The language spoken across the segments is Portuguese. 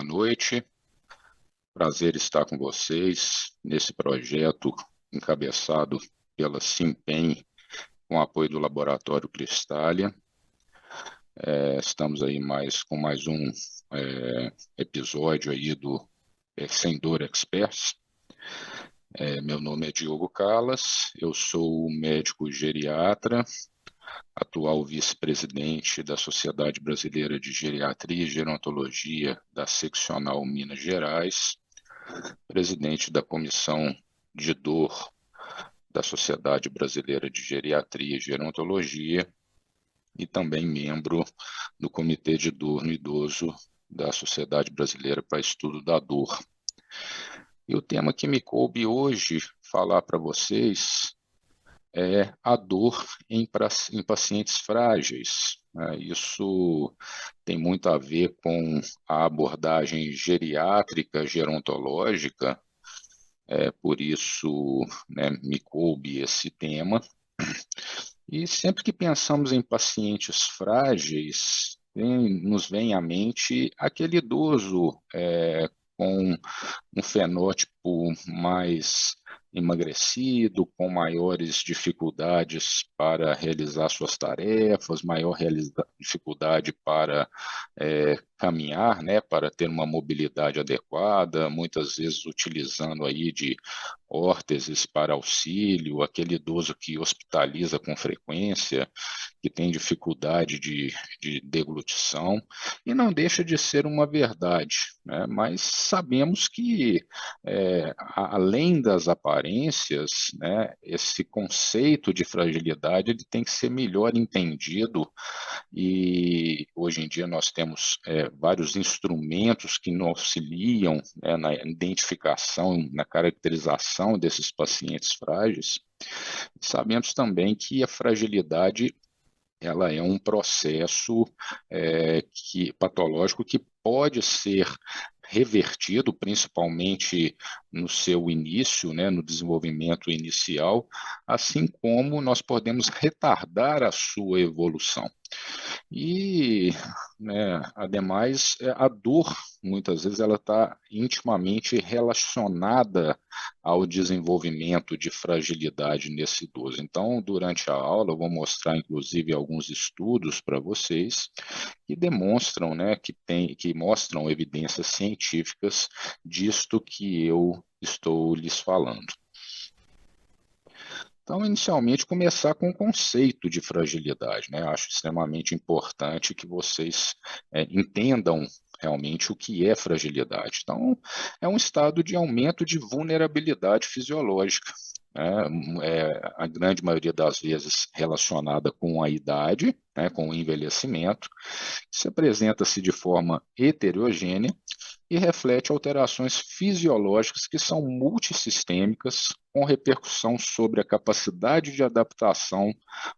boa noite. Prazer estar com vocês nesse projeto encabeçado pela Simpen, com apoio do Laboratório Cristália. Estamos aí com mais um episódio aí do Sem Dor Experts. Meu nome é Diogo Calas, eu sou médico geriatra, atual vice-presidente da Sociedade Brasileira de Geriatria e Gerontologia da Seccional Minas Gerais, presidente da Comissão de Dor da Sociedade Brasileira de Geriatria e Gerontologia e também membro do Comitê de Dor no Idoso da Sociedade Brasileira para Estudo da Dor. E o tema que me coube hoje falar para vocês é a dor em pacientes frágeis. Isso tem muito a ver com a abordagem geriátrica, gerontológica, por isso me coube esse tema. E sempre que pensamos em pacientes frágeis, nos vem à mente aquele idoso com um fenótipo mais emagrecido, com maiores dificuldades para realizar suas tarefas, maior dificuldade para caminhar, para ter uma mobilidade adequada, muitas vezes utilizando aí de órteses para auxílio, aquele idoso que hospitaliza com frequência, que tem dificuldade de deglutição, e não deixa de ser uma verdade, mas sabemos que, além das aparências, esse conceito de fragilidade ele tem que ser melhor entendido, e hoje em dia nós temos vários instrumentos que nos auxiliam na identificação, na caracterização desses pacientes frágeis. Sabemos também que a fragilidade ela é um processo patológico que pode ser revertido, principalmente no seu início, no desenvolvimento inicial, assim como nós podemos retardar a sua evolução. E, ademais, a dor, muitas vezes, ela está intimamente relacionada ao desenvolvimento de fragilidade nesse idoso. Então, durante a aula, eu vou mostrar, inclusive, alguns estudos para vocês que demonstram, que mostram evidências científicas disto que eu estou lhes falando. Então, inicialmente, começar com o conceito de fragilidade. Acho extremamente importante que vocês entendam realmente o que é fragilidade. Então, é um estado de aumento de vulnerabilidade fisiológica, a grande maioria das vezes relacionada com a idade, com o envelhecimento, se apresenta-se de forma heterogênea e reflete alterações fisiológicas que são multissistêmicas, com repercussão sobre a capacidade de adaptação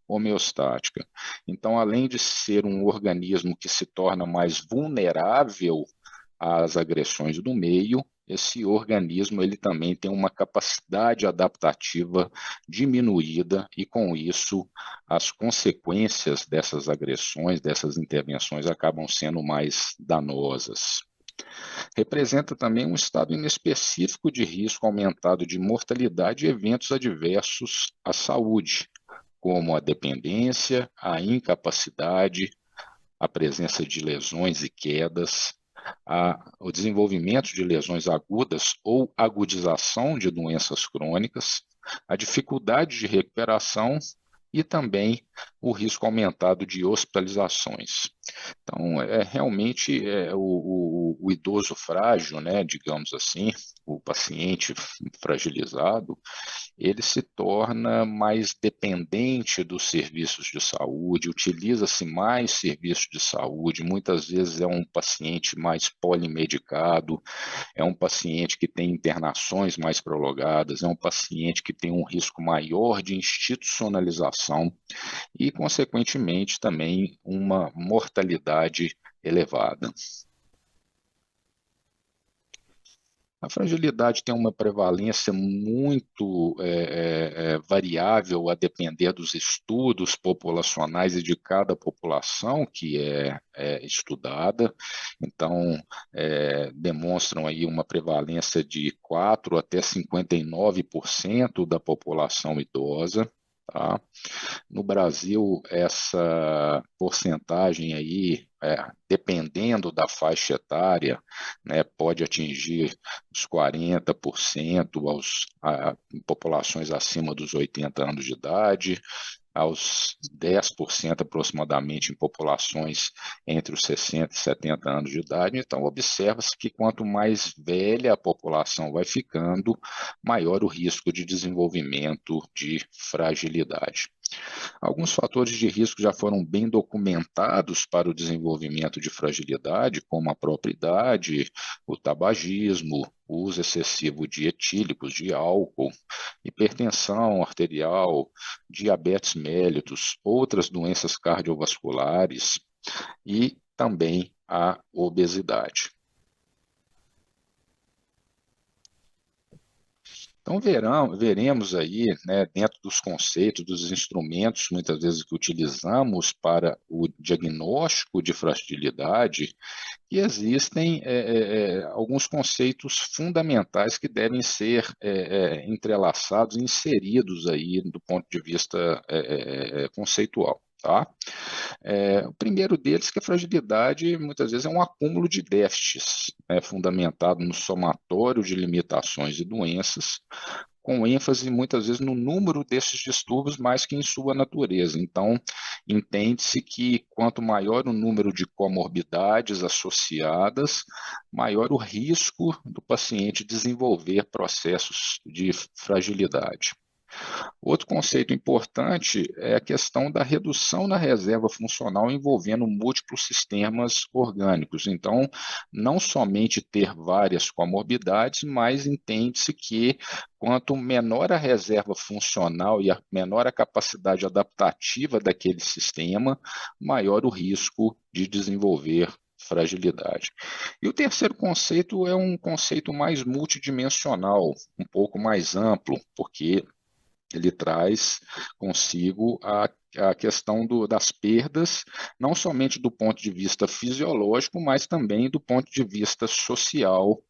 homeostática. Então, além de ser um organismo que se torna mais vulnerável às agressões do meio, esse organismo ele também tem uma capacidade adaptativa diminuída e, com isso, as consequências dessas agressões, dessas intervenções, acabam sendo mais danosas. Representa também um estado inespecífico de risco aumentado de mortalidade e eventos adversos à saúde, como a dependência, a incapacidade, a presença de lesões e quedas, o desenvolvimento de lesões agudas ou agudização de doenças crônicas, a dificuldade de recuperação e também o risco aumentado de hospitalizações. Então, realmente o idoso frágil, digamos assim, o paciente fragilizado, ele se torna mais dependente dos serviços de saúde, utiliza-se mais serviços de saúde, muitas vezes é um paciente mais polimedicado, é um paciente que tem internações mais prolongadas, é um paciente que tem um risco maior de institucionalização e, consequentemente, também uma mortalidade elevada. A fragilidade tem uma prevalência muito variável a depender dos estudos populacionais e de cada população que é estudada. Então, demonstram aí uma prevalência de 4 até 59% da população idosa. Tá? No Brasil, essa porcentagem aí, dependendo da faixa etária, né, pode atingir os 40% em populações acima dos 80 anos de idade, aos 10% aproximadamente em populações entre os 60 e 70 anos de idade. Então, observa-se que quanto mais velha a população vai ficando, maior o risco de desenvolvimento de fragilidade. Alguns fatores de risco já foram bem documentados para o desenvolvimento de fragilidade, como a própria idade, o tabagismo, o uso excessivo de etílicos, de álcool, hipertensão arterial, diabetes mellitus, outras doenças cardiovasculares e também a obesidade. Então, veremos aí, né, dentro dos conceitos, dos instrumentos, muitas vezes que utilizamos para o diagnóstico de fragilidade, que existem alguns conceitos fundamentais que devem ser entrelaçados e inseridos aí do ponto de vista conceitual. Tá? O primeiro deles, que a fragilidade muitas vezes é um acúmulo de déficits, fundamentado no somatório de limitações e doenças, com ênfase muitas vezes no número desses distúrbios mais que em sua natureza. Então, entende-se que quanto maior o número de comorbidades associadas, maior o risco do paciente desenvolver processos de fragilidade. Outro conceito importante é a questão da redução na reserva funcional envolvendo múltiplos sistemas orgânicos. Então, não somente ter várias comorbidades, mas entende-se que quanto menor a reserva funcional e menor a capacidade adaptativa daquele sistema, maior o risco de desenvolver fragilidade. E o terceiro conceito é um conceito mais multidimensional, um pouco mais amplo, porque ele traz consigo a questão das perdas, não somente do ponto de vista fisiológico, mas também do ponto de vista social,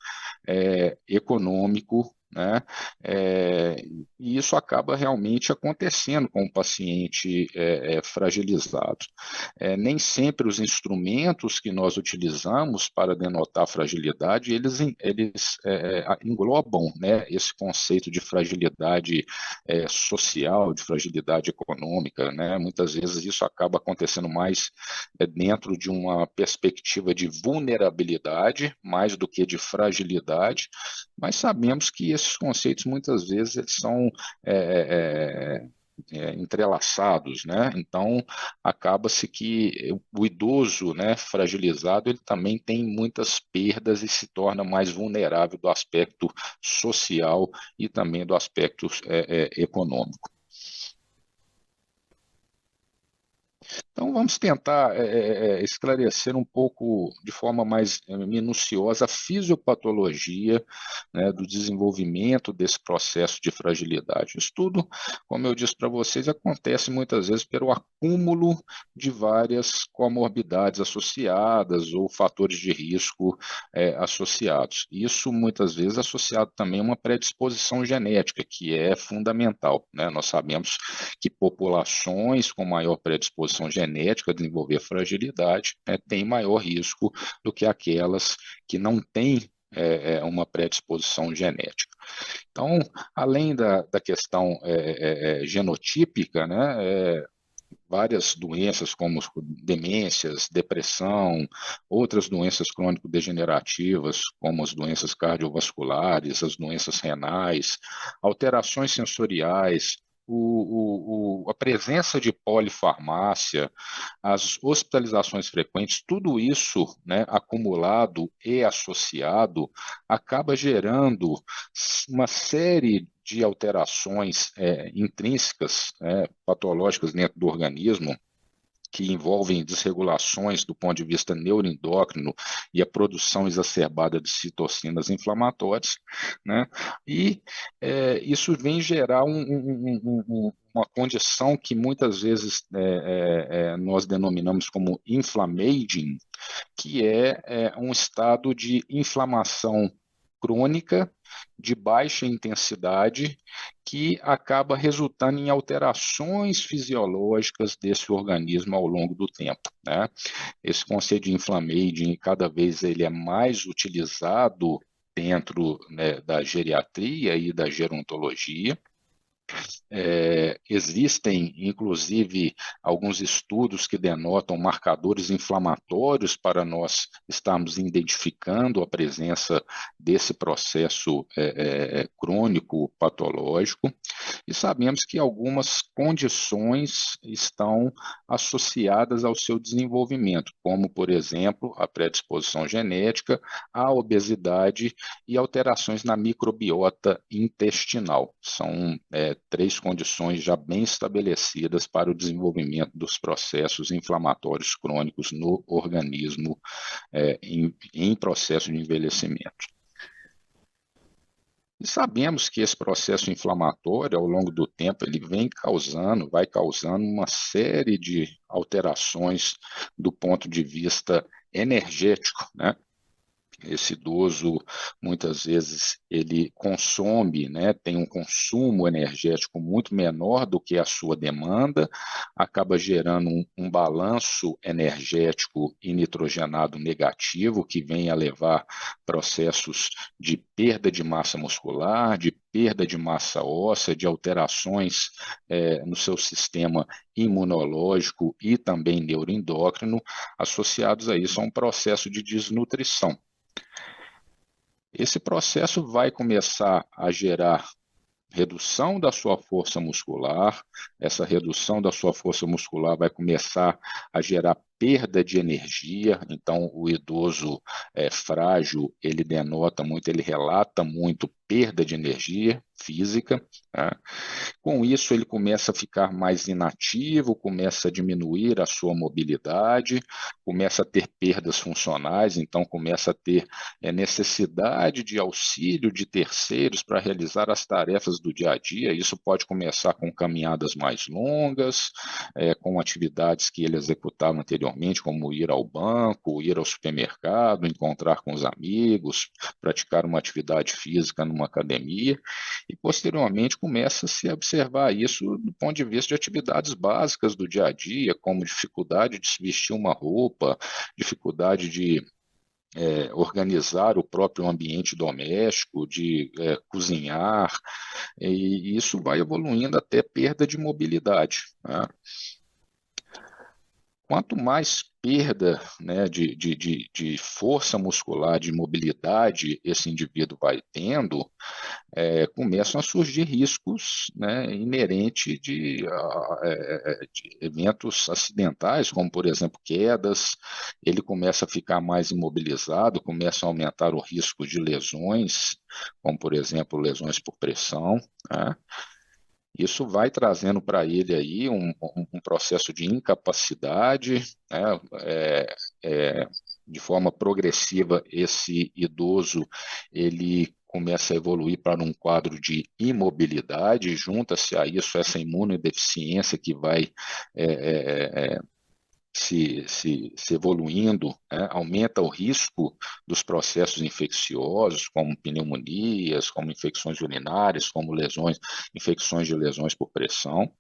econômico, né? E isso acaba realmente acontecendo com o paciente fragilizado. Nem sempre os instrumentos que nós utilizamos para denotar fragilidade, eles englobam, né, esse conceito de fragilidade social, de fragilidade econômica, né? Muitas vezes isso acaba acontecendo mais dentro de uma perspectiva de vulnerabilidade, mais do que de fragilidade, mas sabemos que esses conceitos muitas vezes eles são entrelaçados, né? Então acaba-se que o idoso, né, fragilizado, ele também tem muitas perdas e se torna mais vulnerável do aspecto social e também do aspecto econômico. Então, vamos tentar esclarecer um pouco, de forma mais minuciosa, a fisiopatologia, né, do desenvolvimento desse processo de fragilidade. Isso tudo, como eu disse para vocês, acontece muitas vezes pelo acúmulo de várias comorbidades associadas ou fatores de risco associados. Isso, muitas vezes, associado também a uma predisposição genética, que é fundamental, né? Nós sabemos que populações com maior predisposição genética a desenvolver fragilidade têm maior risco do que aquelas que não têm uma predisposição genética. Então, além da questão genotípica, né, várias doenças como demências, depressão, outras doenças crônico-degenerativas, como as doenças cardiovasculares, as doenças renais, alterações sensoriais, a presença de polifarmácia, as hospitalizações frequentes, tudo isso, né, acumulado e associado, acaba gerando uma série de alterações intrínsecas, patológicas dentro do organismo, que envolvem desregulações do ponto de vista neuroendócrino e a produção exacerbada de citocinas inflamatórias, né? E isso vem gerar uma condição que muitas vezes nós denominamos como inflammaging, que é um estado de inflamação crônica de baixa intensidade que acaba resultando em alterações fisiológicas desse organismo ao longo do tempo, né? Esse conceito de inflammaging, cada vez ele é mais utilizado dentro, né, da geriatria e da gerontologia. Existem, inclusive, alguns estudos que denotam marcadores inflamatórios para nós estarmos identificando a presença desse processo crônico patológico, e sabemos que algumas condições estão associadas ao seu desenvolvimento, como, por exemplo, a predisposição genética, a obesidade e alterações na microbiota intestinal. São três condições já bem estabelecidas para o desenvolvimento dos processos inflamatórios crônicos no organismo em processo de envelhecimento. E sabemos que esse processo inflamatório, ao longo do tempo, ele vai causando uma série de alterações do ponto de vista energético, né? Esse idoso, muitas vezes, ele consome, né, tem um consumo energético muito menor do que a sua demanda, acaba gerando um balanço energético e nitrogenado negativo, que vem a levar processos de perda de massa muscular, de perda de massa óssea, de alterações no seu sistema imunológico e também neuroendócrino, associados a isso a um processo de desnutrição. Esse processo vai começar a gerar redução da sua força muscular, essa redução da sua força muscular vai começar a gerar perda de energia, então o idoso frágil, ele denota muito, ele relata muito perda de energia física, tá? Com isso ele começa a ficar mais inativo, começa a diminuir a sua mobilidade, começa a ter perdas funcionais, então começa a ter necessidade de auxílio de terceiros para realizar as tarefas do dia a dia. Isso pode começar com caminhadas mais longas, com atividades que ele executava anteriormente, como ir ao banco, ir ao supermercado, encontrar com os amigos, praticar uma atividade física numa academia, e posteriormente começa a se observar isso do ponto de vista de atividades básicas do dia a dia, como dificuldade de se vestir uma roupa, dificuldade de organizar o próprio ambiente doméstico, de cozinhar, e isso vai evoluindo até perda de mobilidade, né? Quanto mais perda, né, de força muscular, de mobilidade esse indivíduo vai tendo, começam a surgir riscos, né, inerentes de eventos acidentais, como, por exemplo, quedas. Ele começa a ficar mais imobilizado, começa a aumentar o risco de lesões, como, por exemplo, lesões por pressão, né? Isso vai trazendo para ele aí um processo de incapacidade, né? De forma progressiva, esse idoso ele começa a evoluir para um quadro de imobilidade, junta-se a isso essa imunodeficiência que vai se evoluindo, né, aumenta o risco dos processos infecciosos, como pneumonias, como infecções urinárias, como lesões, infecções de lesões por pressão,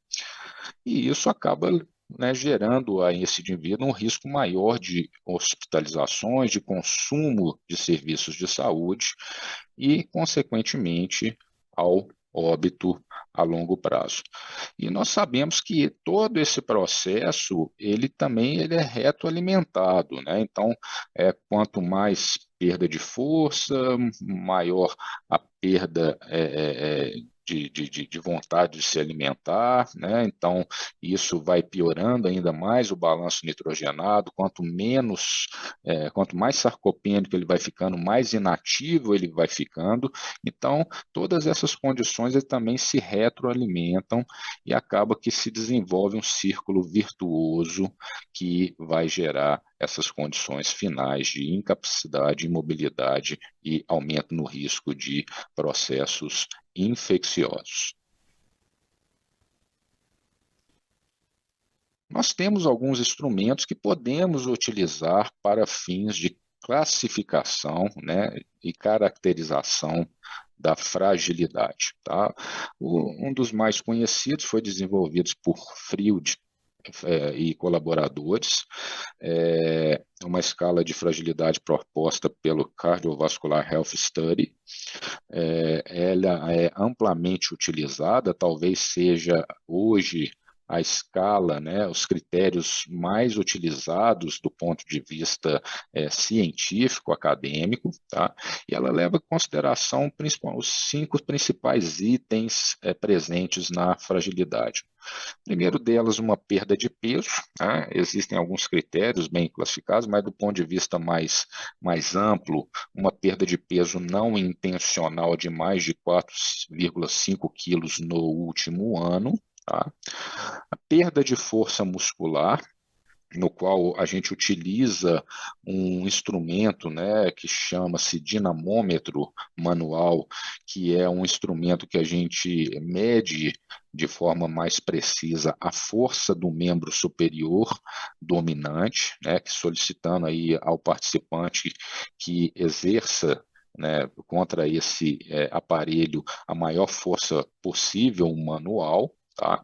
e isso acaba, né, gerando a esse indivíduo um risco maior de hospitalizações, de consumo de serviços de saúde e, consequentemente, ao óbito a longo prazo. E nós sabemos que todo esse processo, ele é retroalimentado, né? Então, quanto mais perda de força, maior a perda de vontade de se alimentar, né? Então, isso vai piorando ainda mais o balanço nitrogenado. Quanto mais sarcopênico ele vai ficando, mais inativo ele vai ficando. Então, todas essas condições ele também se retroalimentam e acaba que se desenvolve um círculo virtuoso que vai gerar essas condições finais de incapacidade, imobilidade e aumento no risco de processos infecciosos. Nós temos alguns instrumentos que podemos utilizar para fins de classificação, né, e caracterização da fragilidade. Tá? Um dos mais conhecidos foi desenvolvido por Fried e colaboradores, uma escala de fragilidade proposta pelo Cardiovascular Health Study. Ela é amplamente utilizada, talvez seja hoje a escala, né, os critérios mais utilizados do ponto de vista científico, acadêmico, tá? E ela leva em consideração os 5 principais itens presentes na fragilidade. Primeiro delas, uma perda de peso, né? Existem alguns critérios bem classificados, mas do ponto de vista mais amplo, uma perda de peso não intencional de mais de 4,5 quilos no último ano. Tá? A perda de força muscular, no qual a gente utiliza um instrumento, né, que chama-se dinamômetro manual, que é um instrumento que a gente mede de forma mais precisa a força do membro superior dominante, né, solicitando aí ao participante que exerça, né, contra esse aparelho a maior força possível manual, tá?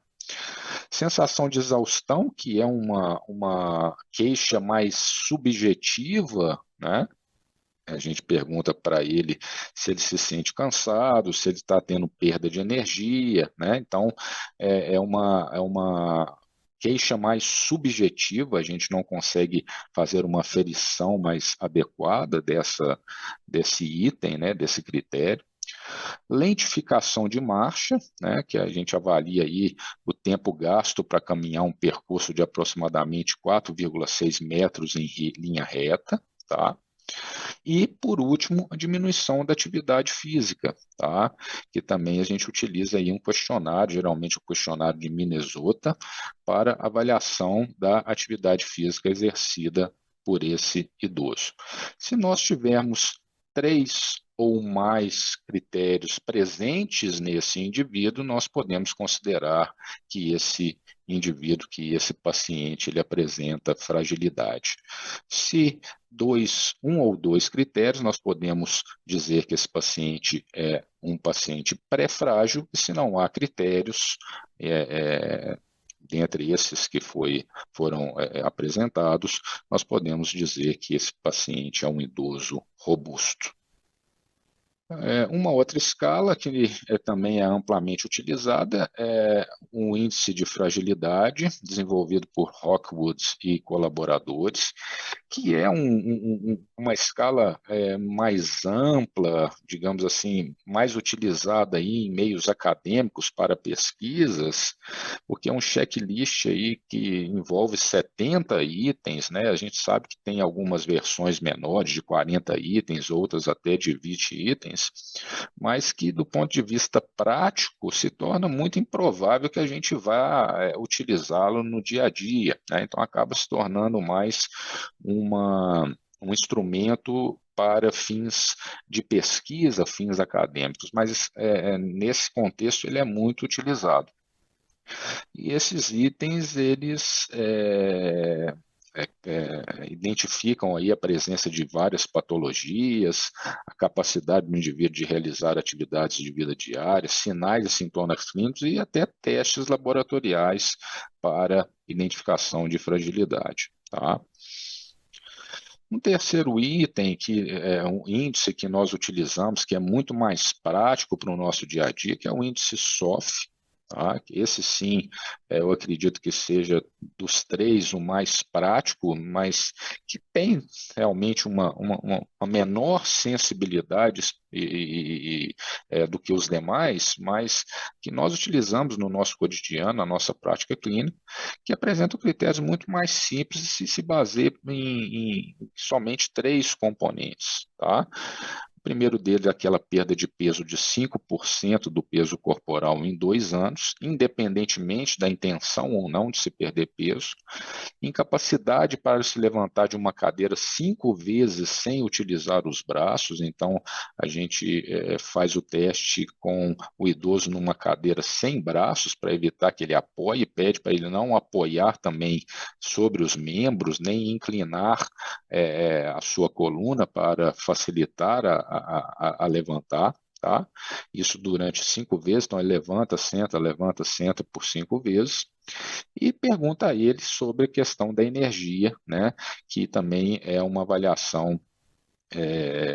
Sensação de exaustão, que é uma queixa mais subjetiva, né? A gente pergunta para ele se ele se sente cansado, se ele está tendo perda de energia, né? Então, é uma queixa mais subjetiva, a gente não consegue fazer uma aferição mais adequada desse item, né? Desse critério. Lentificação de marcha, né, que a gente avalia aí o tempo gasto para caminhar um percurso de aproximadamente 4,6 metros em linha reta, tá? E, por último, a diminuição da atividade física, tá? Que também a gente utiliza aí um questionário, geralmente o questionário de Minnesota, para avaliação da atividade física exercida por esse idoso. Se nós tivermos 3 ou mais critérios presentes nesse indivíduo, nós podemos considerar que esse indivíduo, que esse paciente, ele apresenta fragilidade. Se um ou dois critérios, nós podemos dizer que esse paciente é um paciente pré-frágil, e se não há critérios, dentre esses que foram apresentados, nós podemos dizer que esse paciente é um idoso robusto. Uma outra escala que também é amplamente utilizada é o índice de fragilidade, desenvolvido por Rockwood e colaboradores, que é uma escala mais ampla, digamos assim, mais utilizada aí em meios acadêmicos para pesquisas, porque é um checklist aí que envolve 70 itens, né? A gente sabe que tem algumas versões menores, de 40 itens, outras até de 20 itens, mas que do ponto de vista prático se torna muito improvável que a gente vá utilizá-lo no dia a dia, né? Então acaba se tornando mais um instrumento para fins de pesquisa, fins acadêmicos, mas nesse contexto ele é muito utilizado. E esses itens, eles identificam aí a presença de várias patologias, a capacidade do indivíduo de realizar atividades de vida diária, sinais e sintomas clínicos e até testes laboratoriais para identificação de fragilidade, tá? Um terceiro item, que é um índice que nós utilizamos, que é muito mais prático para o nosso dia a dia, que é o índice SOF, Tá? Esse sim, eu acredito que seja dos três o mais prático, mas que tem realmente uma menor sensibilidade do que os demais, mas que nós utilizamos no nosso cotidiano, na nossa prática clínica, que apresentam critérios muito mais simples e se baseia em somente três componentes. Tá? O primeiro deles é aquela perda de peso de 5% do peso corporal em 2 anos, independentemente da intenção ou não de se perder peso. Incapacidade para se levantar de uma cadeira 5 vezes sem utilizar os braços. Então, a gente faz o teste com o idoso numa cadeira sem braços para evitar que ele apoie, pede para ele não apoiar também sobre os membros, nem inclinar a sua coluna para facilitar a levantar. Tá? Isso durante 5 vezes, então ele levanta, senta por 5 vezes, e pergunta a ele sobre a questão da energia, né, que também é uma avaliação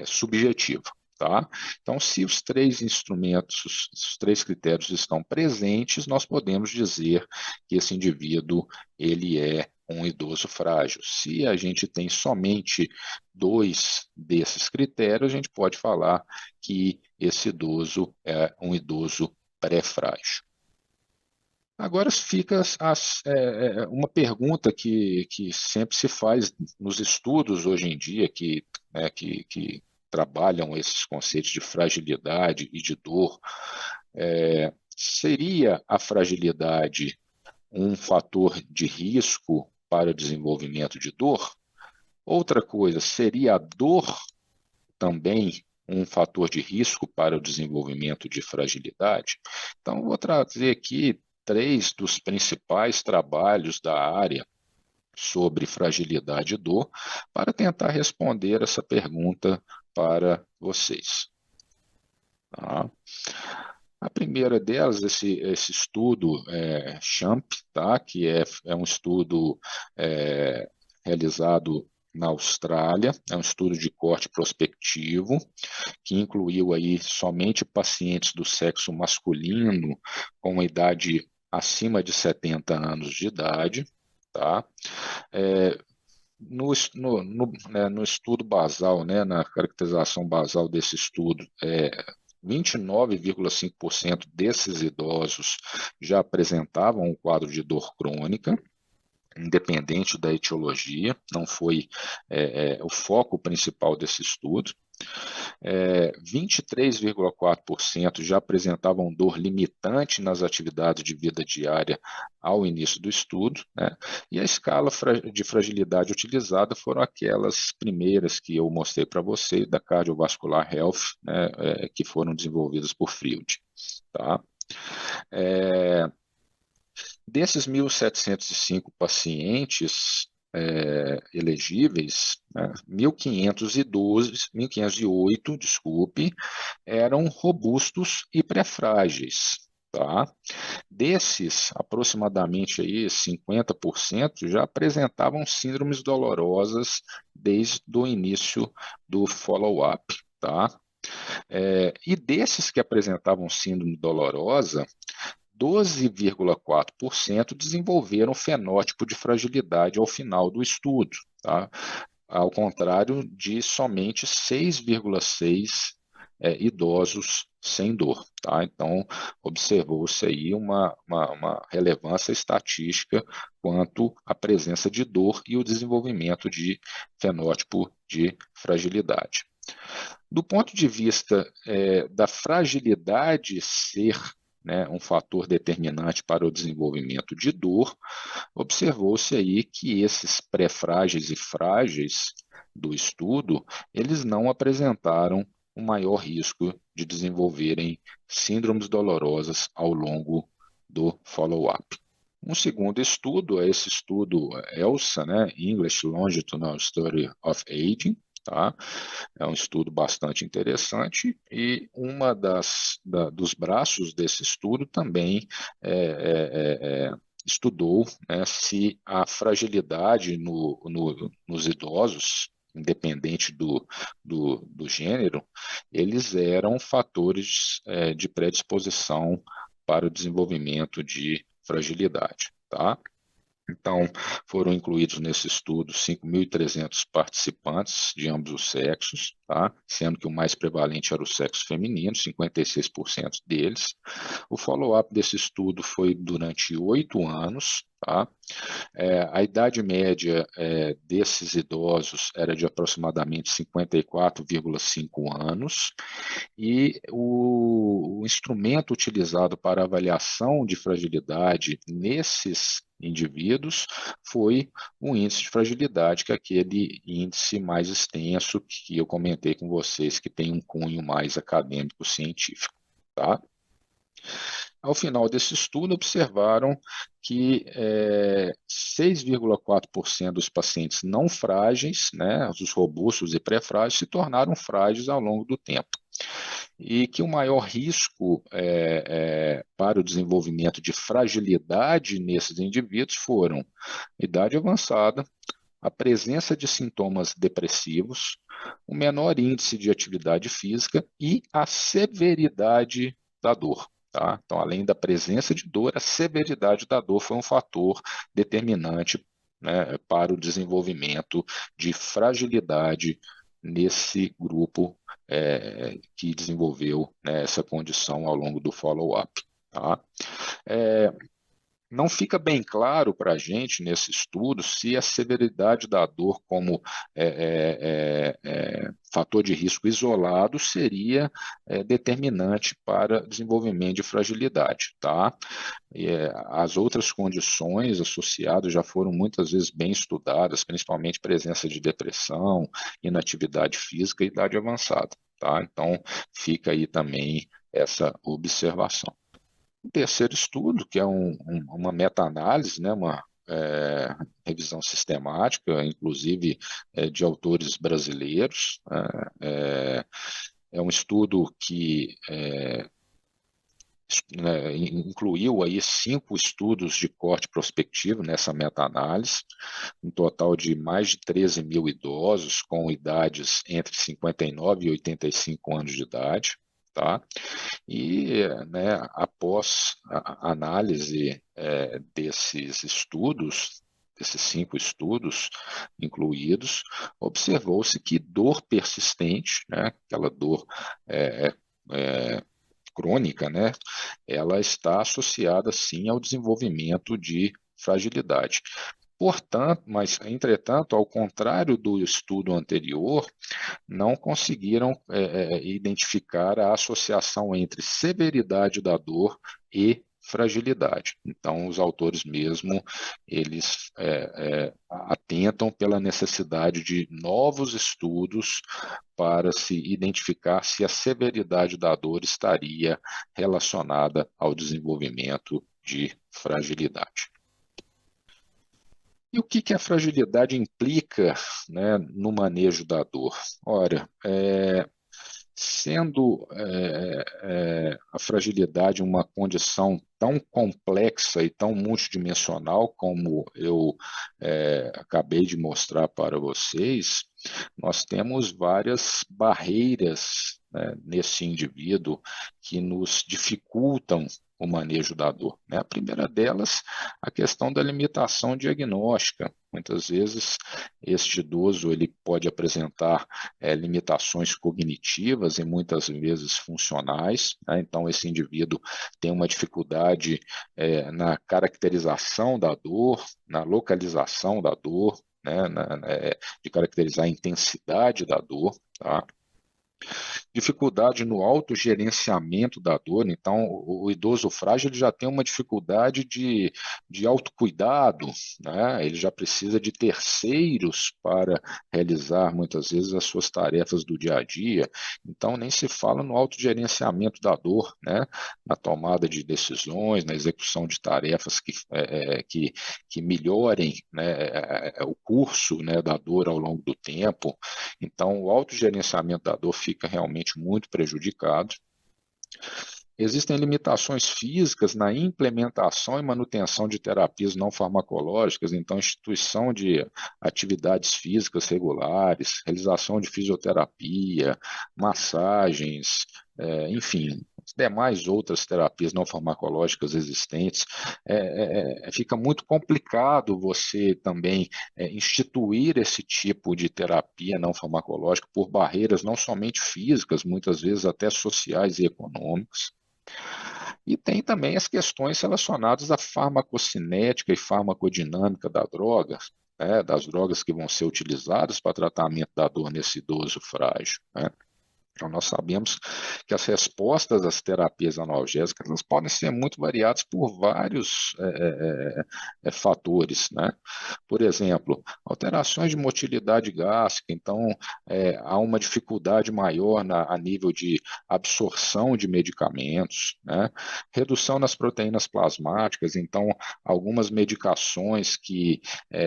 subjetiva. Tá? Então, se os três instrumentos, os três critérios estão presentes, nós podemos dizer que esse indivíduo ele é um idoso frágil. Se a gente tem somente dois desses critérios, a gente pode falar que esse idoso é um idoso pré-frágil. Agora fica uma pergunta que sempre se faz nos estudos hoje em dia, que trabalham esses conceitos de fragilidade e de dor. Seria a fragilidade um fator de risco para o desenvolvimento de dor? Outra coisa, seria a dor também um fator de risco para o desenvolvimento de fragilidade? Então, vou trazer aqui três dos principais trabalhos da área sobre fragilidade e dor para tentar responder essa pergunta para vocês. Tá? A primeira delas, esse estudo CHAMP, tá? Que é um estudo realizado na Austrália, é um estudo de corte prospectivo, que incluiu aí somente pacientes do sexo masculino com uma idade acima de 70 anos de idade, tá? É, no estudo basal, né, na caracterização basal desse estudo, 29,5% desses idosos já apresentavam um quadro de dor crônica, independente da etiologia, não foi o foco principal desse estudo. 23,4% já apresentavam dor limitante nas atividades de vida diária ao início do estudo, né? E a escala de fragilidade utilizada foram aquelas primeiras que eu mostrei para vocês, da Cardiovascular Health, né, que foram desenvolvidas por Field. Tá? Desses 1.705 pacientes elegíveis, né, 1.508, desculpe, eram robustos e pré-frágeis. Tá? Desses, aproximadamente aí 50% já apresentavam síndromes dolorosas desde o início do follow-up. Tá? E desses que apresentavam síndrome dolorosa, 12,4% desenvolveram fenótipo de fragilidade ao final do estudo, tá? Ao contrário de somente 6,6% idosos sem dor. Tá? Então, observou-se aí uma relevância estatística quanto à presença de dor e o desenvolvimento de fenótipo de fragilidade. Do ponto de vista da fragilidade ser, né, um fator determinante para o desenvolvimento de dor, observou-se aí que esses pré-frágeis e frágeis do estudo, eles não apresentaram um maior risco de desenvolverem síndromes dolorosas ao longo do follow-up. Um segundo estudo é esse estudo ELSA, né, English Longitudinal Study of Aging, tá? É um estudo bastante interessante e dos braços desse estudo também estudou, né, se a fragilidade nos idosos, independente do gênero, eles eram fatores de predisposição para o desenvolvimento de fragilidade, tá? Então, foram incluídos nesse estudo 5.300 participantes de ambos os sexos, tá? Sendo que o mais prevalente era o sexo feminino, 56% deles. O follow-up desse estudo foi durante 8 anos, tá? A idade média desses idosos era de aproximadamente 54,5 anos, e o instrumento utilizado para avaliação de fragilidade nesses indivíduos foi o índice de fragilidade, que é aquele índice mais extenso que eu comentei com vocês, que tem um cunho mais acadêmico científico, tá? Ao final desse estudo, observaram que 6,4% dos pacientes não frágeis, né, os robustos e pré-frágeis, se tornaram frágeis ao longo do tempo. E que o maior risco para o desenvolvimento de fragilidade nesses indivíduos foram idade avançada, a presença de sintomas depressivos, o menor índice de atividade física e a severidade da dor. Tá? Então, além da presença de dor, a severidade da dor foi um fator determinante, né, para o desenvolvimento de fragilidade nesse grupo que desenvolveu, né, essa condição ao longo do follow-up. Tá? Não fica bem claro para a gente nesse estudo se a severidade da dor como fator de risco isolado seria determinante para desenvolvimento de fragilidade, tá? As outras condições associadas já foram muitas vezes bem estudadas, principalmente presença de depressão, inatividade física e idade avançada, tá? Então fica aí também essa observação. O terceiro estudo, que é uma meta-análise, né, uma revisão sistemática, inclusive de autores brasileiros, é um estudo que incluiu aí 5 estudos de corte prospectivo nessa meta-análise, um total de mais de 13 mil idosos com idades entre 59 e 85 anos de idade. Tá? E, né, após a análise desses estudos, desses 5 estudos incluídos, observou-se que dor persistente, né, aquela dor crônica, né, ela está associada sim ao desenvolvimento de fragilidade. Portanto, mas, entretanto, ao contrário do estudo anterior, não conseguiram identificar a associação entre severidade da dor e fragilidade. Então, os autores mesmo, eles atentam pela necessidade de novos estudos para se identificar se a severidade da dor estaria relacionada ao desenvolvimento de fragilidade. E o que a fragilidade implica, né, no manejo da dor? Ora, sendo a fragilidade uma condição tão complexa e tão multidimensional como eu acabei de mostrar para vocês, nós temos várias barreiras, né, nesse indivíduo que nos dificultam o manejo da dor, né? A primeira delas, a questão da limitação diagnóstica. Muitas vezes, este idoso ele pode apresentar limitações cognitivas e muitas vezes funcionais, né? Então, esse indivíduo tem uma dificuldade na caracterização da dor, na localização da dor, né? De caracterizar a intensidade da dor, tá? Dificuldade no autogerenciamento da dor. Então, o idoso frágil ele já tem uma dificuldade de autocuidado, né? Ele já precisa de terceiros para realizar, muitas vezes, as suas tarefas do dia a dia. Então, nem se fala no autogerenciamento da dor, né? Na tomada de decisões, na execução de tarefas que melhorem, né, o curso, né, da dor ao longo do tempo. Então, o autogerenciamento da dor fica realmente muito prejudicado. Existem limitações físicas na implementação e manutenção de terapias não farmacológicas, então, instituição de atividades físicas regulares, realização de fisioterapia, massagens, enfim, demais outras terapias não farmacológicas existentes. Fica muito complicado você também instituir esse tipo de terapia não farmacológica por barreiras não somente físicas, muitas vezes até sociais e econômicas. E tem também as questões relacionadas à farmacocinética e farmacodinâmica da droga, né, das drogas que vão ser utilizadas para tratamento da dor nesse idoso frágil, né? Então, nós sabemos que as respostas às terapias analgésicas elas podem ser muito variadas por vários fatores, né? Por exemplo, alterações de motilidade gástrica, então há uma dificuldade maior a nível de absorção de medicamentos, né? Redução nas proteínas plasmáticas, então algumas medicações que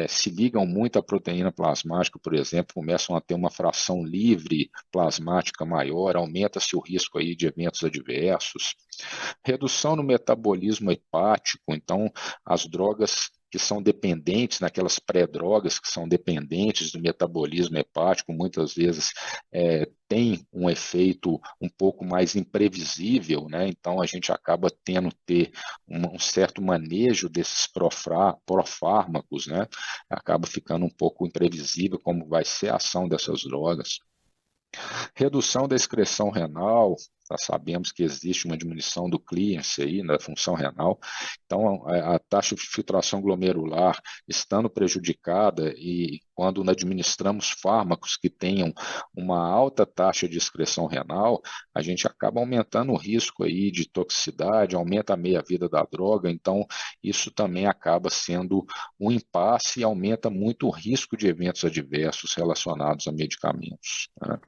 se ligam muito à proteína plasmática, por exemplo, começam a ter uma fração livre plasmática maior, aumenta-se o risco aí de eventos adversos. Redução no metabolismo hepático, então as drogas que são dependentes, naquelas pré-drogas que são dependentes do metabolismo hepático, muitas vezes tem um efeito um pouco mais imprevisível, né? Então a gente acaba tendo que ter um certo manejo desses profármacos, né? Acaba ficando um pouco imprevisível como vai ser a ação dessas drogas. Redução da excreção renal, nós sabemos que existe uma diminuição do clearance aí, da função renal, então a taxa de filtração glomerular estando prejudicada e quando administramos fármacos que tenham uma alta taxa de excreção renal, a gente acaba aumentando o risco aí de toxicidade, aumenta a meia-vida da droga, então isso também acaba sendo um impasse e aumenta muito o risco de eventos adversos relacionados a medicamentos, né?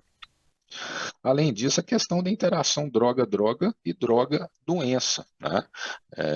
Além disso, a questão da interação droga-droga e droga-doença, né?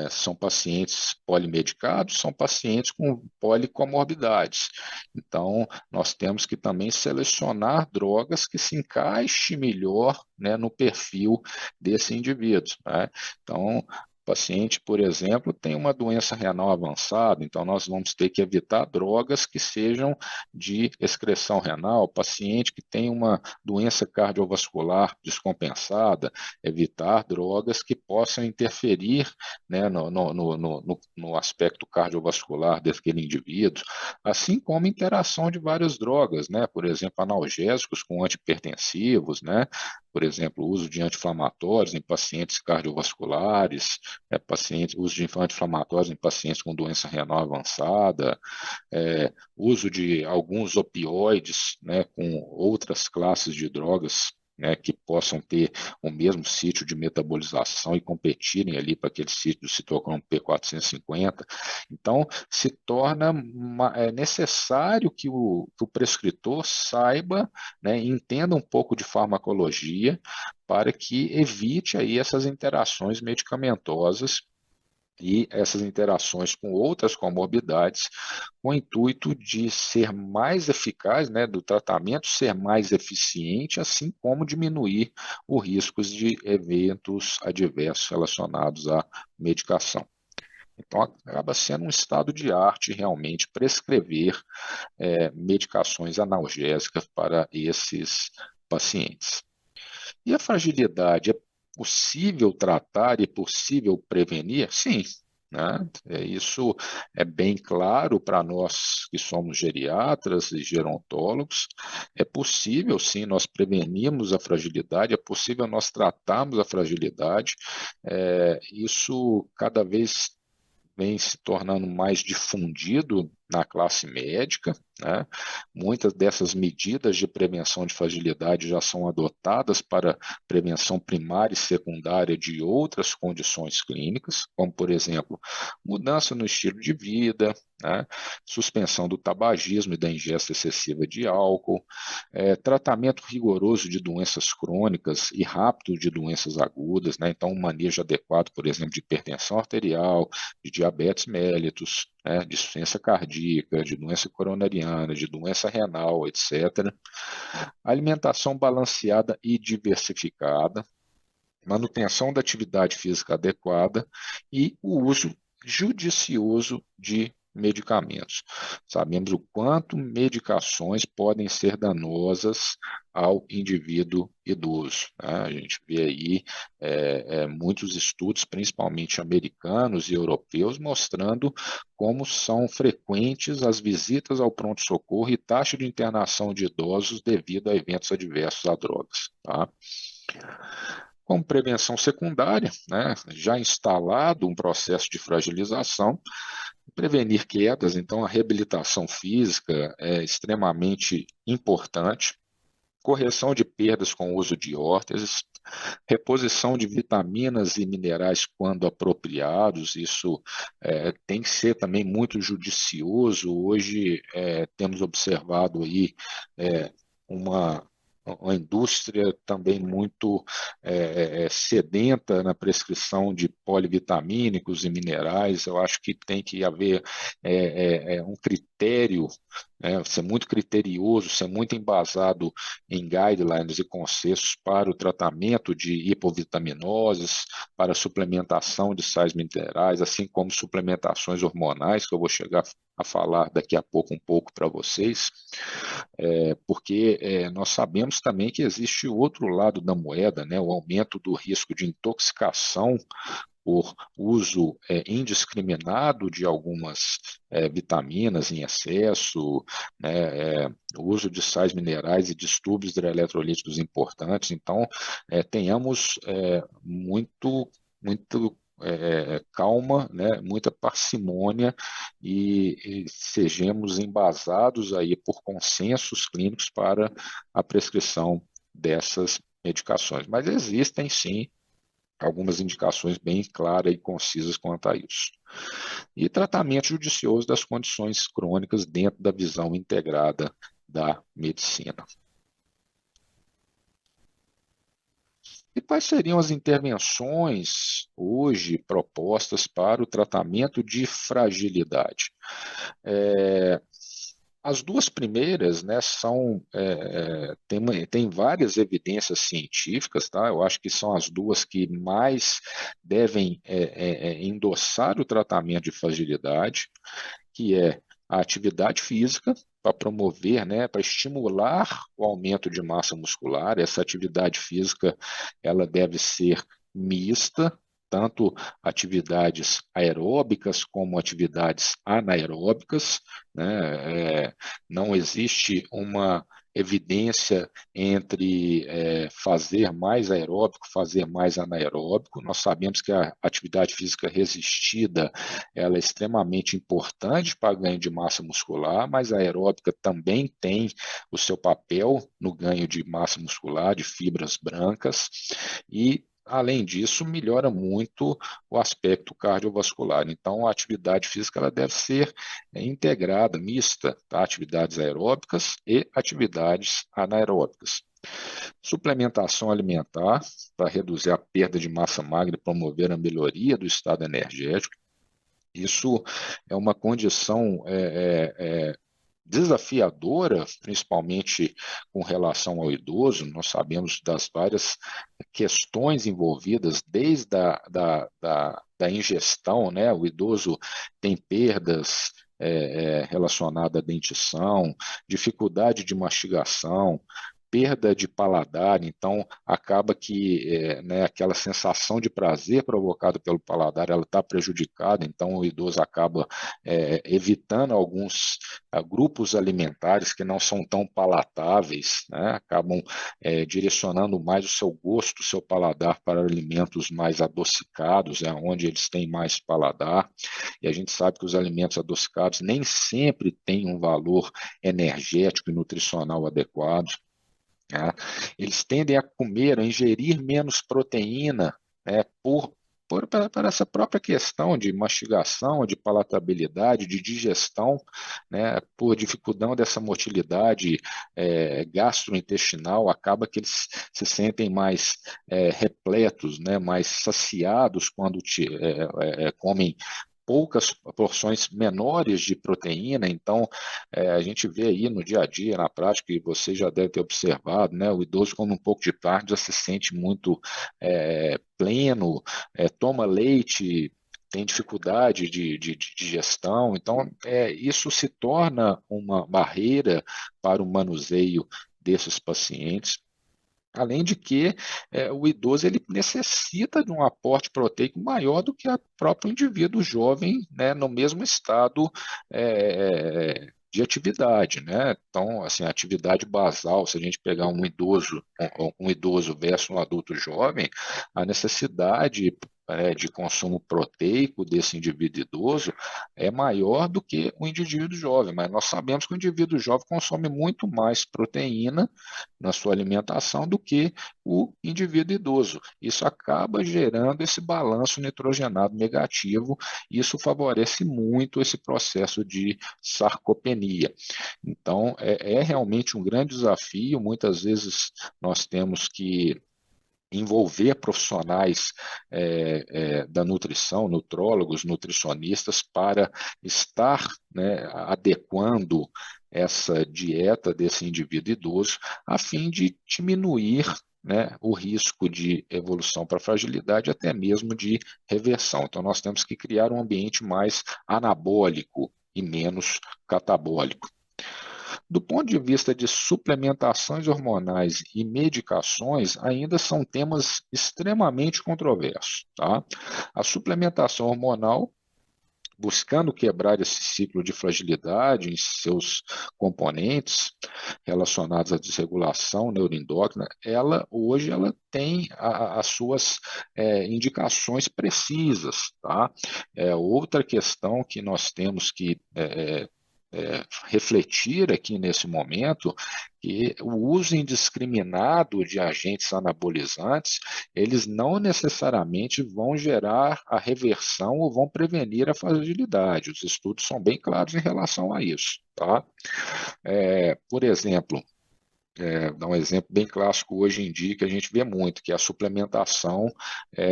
São pacientes polimedicados, são pacientes com policomorbidades. Então, nós temos que também selecionar drogas que se encaixem melhor, né, no perfil desse indivíduo, né? Então, o paciente, por exemplo, tem uma doença renal avançada, então nós vamos ter que evitar drogas que sejam de excreção renal. O paciente que tem uma doença cardiovascular descompensada, evitar drogas que possam interferir, né, no aspecto cardiovascular daquele indivíduo, assim como interação de várias drogas, né, por exemplo, analgésicos com antipertensivos, né, por exemplo, o uso de anti-inflamatórios em pacientes cardiovasculares, uso de anti-inflamatórios em pacientes com doença renal avançada, uso de alguns opioides, né, com outras classes de drogas, né, que possam ter o mesmo sítio de metabolização e competirem ali para aquele sítio do citocromo P450. Então, se torna necessário que o prescritor saiba, né, entenda um pouco de farmacologia para que evite aí essas interações medicamentosas e essas interações com outras comorbidades, com o intuito de ser mais eficaz, né, do tratamento ser mais eficiente, assim como diminuir os riscos de eventos adversos relacionados à medicação. Então, acaba sendo um estado de arte realmente prescrever medicações analgésicas para esses pacientes. E a fragilidade é possível tratar e possível prevenir? Sim, né? Isso é bem claro para nós que somos geriatras e gerontólogos. É possível, sim, nós prevenirmos a fragilidade, é possível nós tratarmos a fragilidade. Isso cada vez vem se tornando mais difundido na classe médica, né? Muitas dessas medidas de prevenção de fragilidade já são adotadas para prevenção primária e secundária de outras condições clínicas, como, por exemplo, mudança no estilo de vida, né? Suspensão do tabagismo e da ingesta excessiva de álcool, tratamento rigoroso de doenças crônicas e rápido de doenças agudas, né? Então, um manejo adequado, por exemplo, de hipertensão arterial, de diabetes mellitus, né, de insuficiência cardíaca, de doença coronariana, de doença renal, etc. Alimentação balanceada e diversificada, manutenção da atividade física adequada e o uso judicioso de medicamentos. Sabemos o quanto medicações podem ser danosas ao indivíduo idoso, né? A gente vê aí muitos estudos, principalmente americanos e europeus, mostrando como são frequentes as visitas ao pronto-socorro e taxa de internação de idosos devido a eventos adversos a drogas, tá? Como prevenção secundária, né, já instalado um processo de fragilização, prevenir quedas, então a reabilitação física é extremamente importante, correção de perdas com o uso de órteses, reposição de vitaminas e minerais quando apropriados, isso tem que ser também muito judicioso. Hoje temos observado aí uma indústria também muito sedenta na prescrição de polivitamínicos e minerais. Eu acho que tem que haver um critério, ser muito criterioso, ser muito embasado em guidelines e consensos para o tratamento de hipovitaminoses, para suplementação de sais minerais, assim como suplementações hormonais, que eu vou chegar a falar daqui a pouco um pouco para vocês, porque nós sabemos também que existe o outro lado da moeda, né, o aumento do risco de intoxicação por uso indiscriminado de algumas vitaminas em excesso, né, o uso de sais minerais e distúrbios hidroeletrolíticos importantes. Então, tenhamos muito calma, né, muita parcimônia e sejamos embasados aí por consensos clínicos para a prescrição dessas medicações. Mas existem sim algumas indicações bem claras e concisas quanto a isso. E tratamento judicioso das condições crônicas dentro da visão integrada da medicina. E quais seriam as intervenções hoje propostas para o tratamento de fragilidade? As duas primeiras, né, tem várias evidências científicas, tá? Eu acho que são as duas que mais devem endossar o tratamento de fragilidade, que é a atividade física, para promover, né, para estimular o aumento de massa muscular. Essa atividade física ela deve ser mista, tanto atividades aeróbicas como atividades anaeróbicas, né? Não existe uma evidência entre fazer mais aeróbico, fazer mais anaeróbico. Nós sabemos que a atividade física resistida ela é extremamente importante para ganho de massa muscular, mas a aeróbica também tem o seu papel no ganho de massa muscular, de fibras brancas, e além disso, melhora muito o aspecto cardiovascular. Então, a atividade física ela deve ser integrada, mista, tá? Atividades aeróbicas e atividades anaeróbicas. Suplementação alimentar para reduzir a perda de massa magra e promover a melhoria do estado energético. Isso é uma condição desafiadora, principalmente com relação ao idoso. Nós sabemos das várias questões envolvidas, desde da ingestão, né? O idoso tem perdas relacionadas à dentição, dificuldade de mastigação, perda de paladar, então acaba que né, aquela sensação de prazer provocada pelo paladar, ela está prejudicada, então o idoso acaba evitando alguns grupos alimentares que não são tão palatáveis, né, acabam direcionando mais o seu gosto, o seu paladar para alimentos mais adocicados, onde eles têm mais paladar, e a gente sabe que os alimentos adocicados nem sempre têm um valor energético e nutricional adequado. Né? Eles tendem a comer, a ingerir menos proteína, né, por essa própria questão de mastigação, de palatabilidade, de digestão, né, por dificuldade dessa motilidade gastrointestinal, acaba que eles se sentem mais repletos, né, mais saciados quando comem poucas porções menores de proteína. Então a gente vê aí no dia a dia, na prática, e você já deve ter observado, né, o idoso come um pouco de carne já se sente muito pleno, toma leite tem dificuldade de gestão. Então, isso se torna uma barreira para o manuseio desses pacientes. Além de que o idoso ele necessita de um aporte proteico maior do que o próprio indivíduo jovem, né, no mesmo estado de atividade, né? Então, assim, a atividade basal, se a gente pegar um idoso versus um adulto jovem, a necessidade de consumo proteico desse indivíduo idoso é maior do que o indivíduo jovem, mas nós sabemos que o indivíduo jovem consome muito mais proteína na sua alimentação do que o indivíduo idoso. Isso acaba gerando esse balanço nitrogenado negativo, e isso favorece muito esse processo de sarcopenia. Então, é realmente um grande desafio. Muitas vezes nós temos que envolver profissionais da nutrição, nutrólogos, nutricionistas, para estar, né, adequando essa dieta desse indivíduo idoso, a fim de diminuir, né, o risco de evolução para fragilidade, até mesmo de reversão. Então, nós temos que criar um ambiente mais anabólico e menos catabólico. Do ponto de vista de suplementações hormonais e medicações, ainda são temas extremamente controversos, tá? A suplementação hormonal, buscando quebrar esse ciclo de fragilidade em seus componentes relacionados à desregulação neuroendócrina, hoje ela tem as suas indicações precisas, tá? Outra questão que nós temos que refletir aqui nesse momento, que o uso indiscriminado de agentes anabolizantes, eles não necessariamente vão gerar a reversão ou vão prevenir a fragilidade. Os estudos são bem claros em relação a isso, tá? Por exemplo, dar um exemplo bem clássico hoje em dia que a gente vê muito, que é a suplementação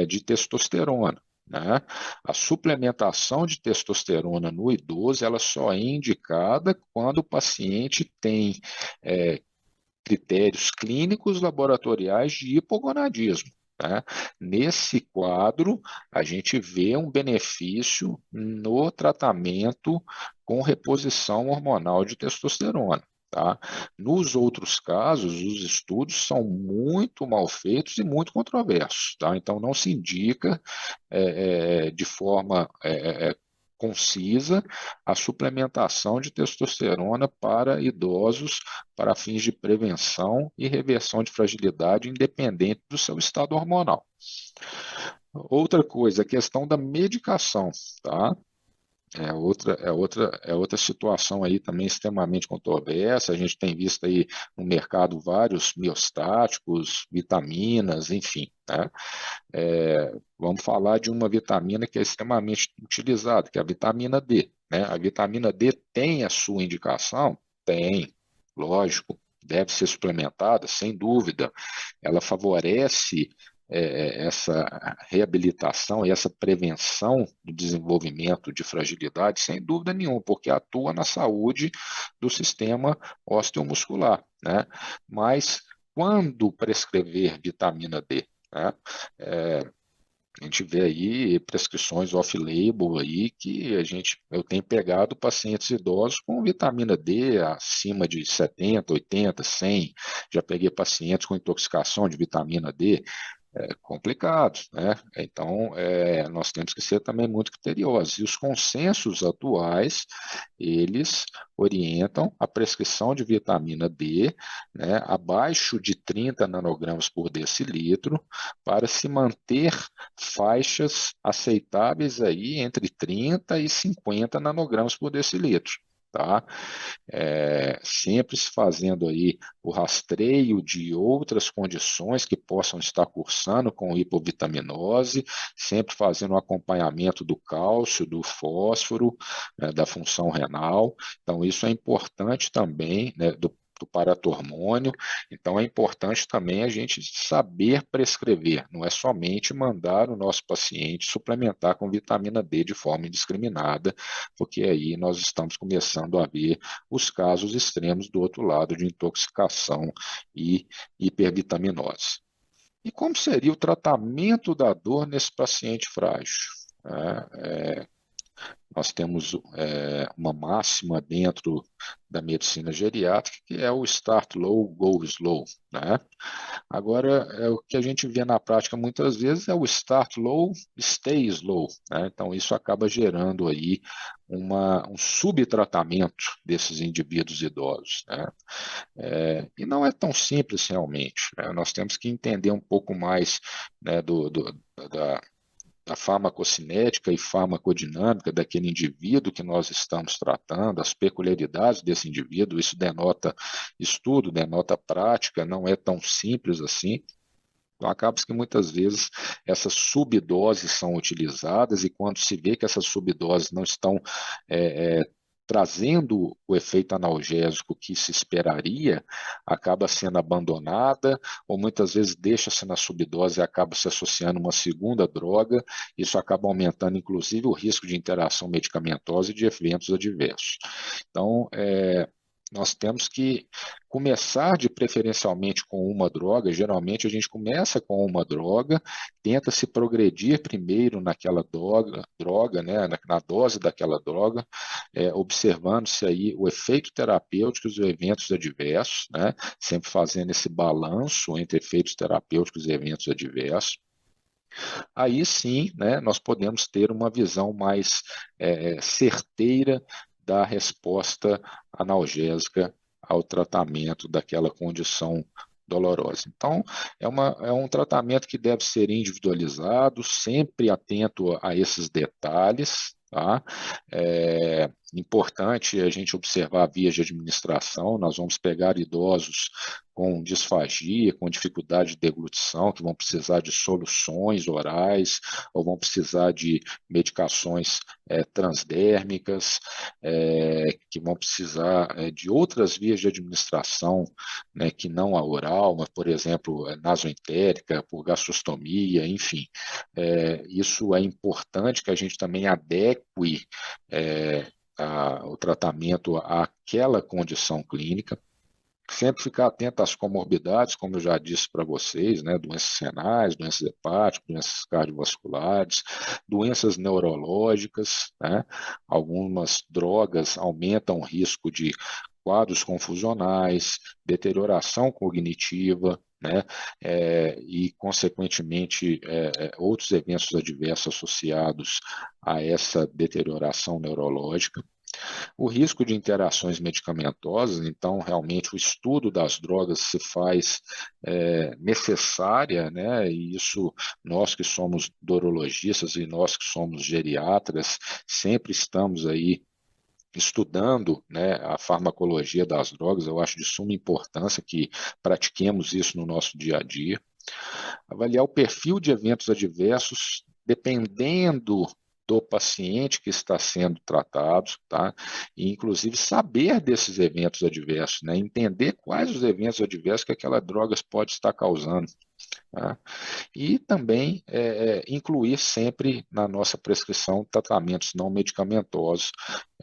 de testosterona. Né? A suplementação de testosterona no idoso, ela só é indicada quando o paciente tem critérios clínicos laboratoriais de hipogonadismo. Né? Nesse quadro, a gente vê um benefício no tratamento com reposição hormonal de testosterona. Tá? Nos outros casos, os estudos são muito mal feitos e muito controversos. Tá? Então, não se indica de forma concisa a suplementação de testosterona para idosos para fins de prevenção e reversão de fragilidade, independente do seu estado hormonal. Outra coisa, a questão da medicação, tá? É outra situação aí também extremamente controversa. A gente tem visto aí no mercado vários miostáticos, vitaminas, enfim, né? Vamos falar de uma vitamina que é extremamente utilizada, que é a vitamina D, né? A vitamina D tem a sua indicação? Tem, lógico, deve ser suplementada, sem dúvida. Ela favorece essa reabilitação e essa prevenção do desenvolvimento de fragilidade, sem dúvida nenhuma, porque atua na saúde do sistema osteomuscular, né? Mas quando prescrever vitamina D, né? A gente vê aí prescrições off-label aí que eu tenho pegado pacientes idosos com vitamina D acima de 70, 80, 100. Já peguei pacientes com intoxicação de vitamina D complicados, né? Então, nós temos que ser também muito criteriosos. E os consensos atuais, eles orientam a prescrição de vitamina D, né, abaixo de 30 nanogramas por decilitro, para se manter faixas aceitáveis aí entre 30 e 50 nanogramas por decilitro. Tá? Sempre se fazendo aí o rastreio de outras condições que possam estar cursando com hipovitaminose, sempre fazendo o acompanhamento do cálcio, do fósforo, da função renal. Então, isso é importante também, né, do paratormônio. Então, é importante também a gente saber prescrever, não é somente mandar o nosso paciente suplementar com vitamina D de forma indiscriminada, porque aí nós estamos começando a ver os casos extremos do outro lado de intoxicação e hipervitaminose. E como seria o tratamento da dor nesse paciente frágil? Nós temos uma máxima dentro da medicina geriátrica, que é o start low, go slow, né? Agora, o que a gente vê na prática muitas vezes é o start low, stay slow, né? Então, isso acaba gerando aí um subtratamento desses indivíduos idosos, né? E não é tão simples realmente, né? Nós temos que entender um pouco mais, né, da, da farmacocinética e farmacodinâmica daquele indivíduo que nós estamos tratando, as peculiaridades desse indivíduo, isso denota estudo, denota prática, não é tão simples assim. Então, acaba que muitas vezes essas subdoses são utilizadas e quando se vê que essas subdoses não estão trazendo o efeito analgésico que se esperaria, acaba sendo abandonada ou muitas vezes deixa-se na subdose e acaba se associando a uma segunda droga. Isso acaba aumentando, inclusive, o risco de interação medicamentosa e de eventos adversos. Então, nós temos que começar de preferencialmente com uma droga. Geralmente a gente começa com uma droga, tenta se progredir primeiro naquela droga, né, na dose daquela droga, observando-se aí o efeito terapêutico e os eventos adversos, né, sempre fazendo esse balanço entre efeitos terapêuticos e eventos adversos. Aí sim, né, nós podemos ter uma visão mais certeira da resposta analgésica ao tratamento daquela condição dolorosa. Então, é um tratamento que deve ser individualizado, sempre atento a esses detalhes, tá? É importante a gente observar vias de administração. Nós vamos pegar idosos com disfagia, com dificuldade de deglutição, que vão precisar de soluções orais ou vão precisar de medicações transdérmicas, que vão precisar de outras vias de administração, né, que não a oral, mas, por exemplo, nasoentérica, por gastrostomia, enfim. Isso é importante que a gente também adeque o tratamento àquela condição clínica. Sempre ficar atento às comorbidades, como eu já disse para vocês, né? Doenças renais, doenças hepáticas, doenças cardiovasculares, doenças neurológicas, né? Algumas drogas aumentam o risco de quadros confusionais, deterioração cognitiva, né? E, consequentemente, outros eventos adversos associados a essa deterioração neurológica. O risco de interações medicamentosas, então, realmente, o estudo das drogas se faz necessária, né? E isso, nós que somos neurologistas e nós que somos geriatras, sempre estamos aí estudando, né, a farmacologia das drogas. Eu acho de suma importância que pratiquemos isso no nosso dia a dia. Avaliar o perfil de eventos adversos, dependendo do paciente que está sendo tratado, tá? E, inclusive, saber desses eventos adversos, né? Entender quais os eventos adversos que aquela droga pode estar causando. Tá? E também incluir sempre na nossa prescrição tratamentos não medicamentosos.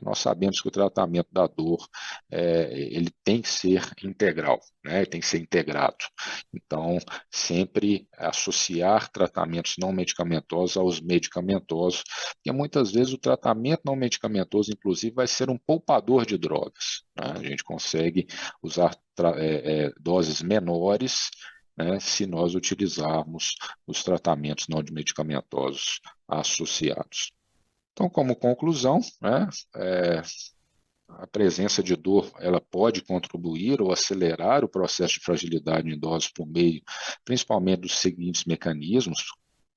Nós sabemos que o tratamento da dor ele tem que ser integral, né? Tem que ser integrado. Então, sempre associar tratamentos não medicamentosos aos medicamentosos, porque muitas vezes o tratamento não medicamentoso, inclusive, vai ser um poupador de drogas, né? A gente consegue usar doses menores, né, se nós utilizarmos os tratamentos não medicamentosos associados. Então, como conclusão, né, a presença de dor ela pode contribuir ou acelerar o processo de fragilidade em idosos por meio, principalmente, dos seguintes mecanismos: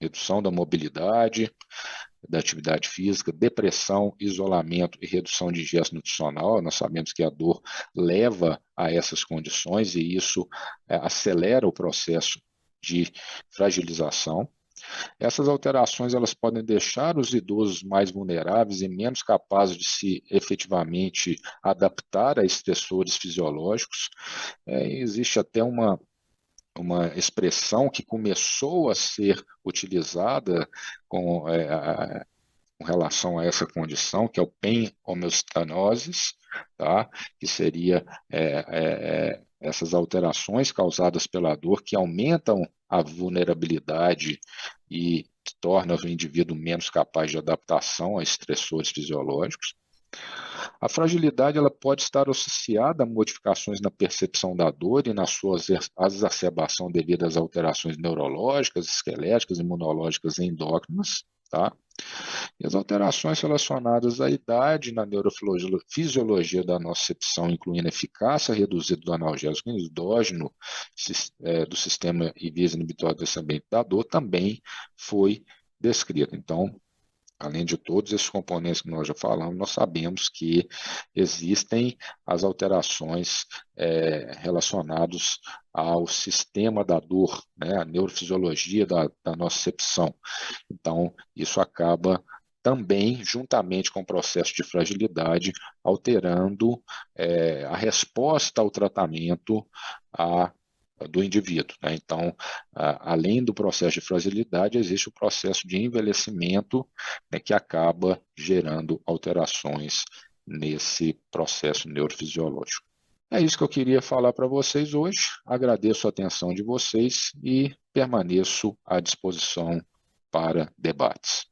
redução da mobilidade, da atividade física, depressão, isolamento e redução de ingesta nutricional. Nós sabemos que a dor leva a essas condições e isso acelera o processo de fragilização. Essas alterações elas podem deixar os idosos mais vulneráveis e menos capazes de se efetivamente adaptar a estressores fisiológicos. Existe até uma expressão que começou a ser utilizada com relação a essa condição, que é o pain homeostanosis, tá? Que seria essas alterações causadas pela dor que aumentam a vulnerabilidade e torna o indivíduo menos capaz de adaptação a estressores fisiológicos. A fragilidade ela pode estar associada a modificações na percepção da dor e na sua exacerbação devido às alterações neurológicas, esqueléticas, imunológicas e endócrinas, tá? E as alterações relacionadas à idade na neurofisiologia da nocicepção, incluindo a eficácia reduzida do analgésico endógeno do sistema e vias inibitórias desse ambiente da dor, também foi descrita. Então, além de todos esses componentes que nós já falamos, nós sabemos que existem as alterações relacionadas ao sistema da dor, né, a neurofisiologia da nocicepção. Então, isso acaba também, juntamente com o processo de fragilidade, alterando a resposta ao tratamento do indivíduo, né? Então, além do processo de fragilidade, existe o processo de envelhecimento, né, que acaba gerando alterações nesse processo neurofisiológico. É isso que eu queria falar para vocês hoje. Agradeço a atenção de vocês e permaneço à disposição para debates.